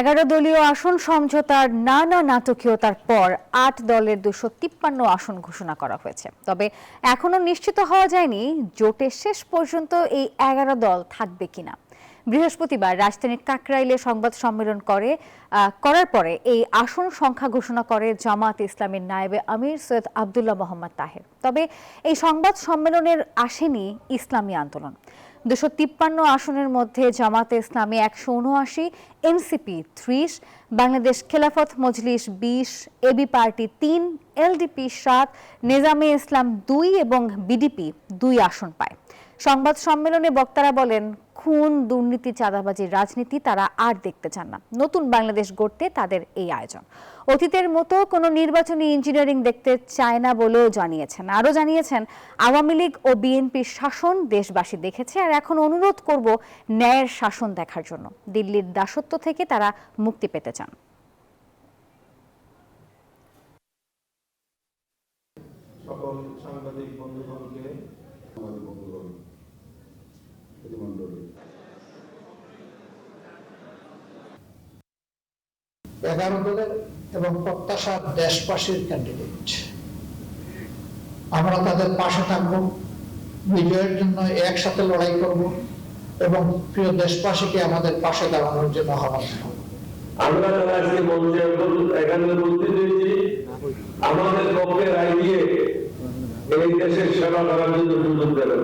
11 দলীয় আসন সমঝোতার নানা নাটকীয়তার পর 8 দলের 253 আসন ঘোষণা করা হয়েছে। তবে এখনো নিশ্চিত হওয়া যায়নি জোটে শেষ পর্যন্ত এই 11 দল থাকবে কিনা। বৃহস্পতিবার রাজধানীর কাকরাইলে সংবাদ সম্মেলন করার পরে এই আসন সংখ্যা ঘোষণা করে জামাত ইসলামীর নায়েবে আমির সৈয়দ আব্দুল্লাহ মোহাম্মদ তাহের। তবে এই সংবাদ সম্মেলনের আসেনি ইসলামী আন্দোলন। 253 আসনের মধ্যে জামাতে ইসলামী 179, NCP 30, Bangladesh Khelafat Majlis 20, AB party 3, LDP 7, Nizam-e ইসলাম 2 এবং বিডিপি 2 আসন পায়। সংবাদ সম্মেলনে বক্তারা বলেন, খুন, দুর্নীতি, চাঁদাবাজির রাজনীতি তারা আর দেখতে চান না। নতুন বাংলাদেশ গড়তে তাদের এই আয়োজন। অতীতের মতো কোনো নির্বাচনী ইঞ্জিনিয়ারিং দেখতে চায় না বলেও জানিয়েছেন। আরও জানিয়েছেন, আওয়ামী লীগ ও বিএনপির শাসন দেশবাসী দেখেছে, আর এখন অনুরোধ করব ন্যায়ের শাসন দেখার জন্য। দিল্লির দাসত্ব থেকে তারা মুক্তি পেতে চান। সকল সাংবাদিক বন্ধুগণকে 11 দলের এবং প্রত্যাশার দেশবাসীর ক্যান্ডিডেট, আমরা তাদের পাশে থাকবো, বিজয়ের জন্য একসাথে লড়াই করব এবং প্রিয় দেশবাসীকে আমাদের পাশে দাঁড়ানোর জন্য আহ্বান জানাবো। আমরা যারা আজকে মঞ্চে এখানে উপস্থিত হয়েছি, আমাদের পক্ষে রায় দিয়ে এই দেশের সেবা করার জন্য সুযোগ দেবেন।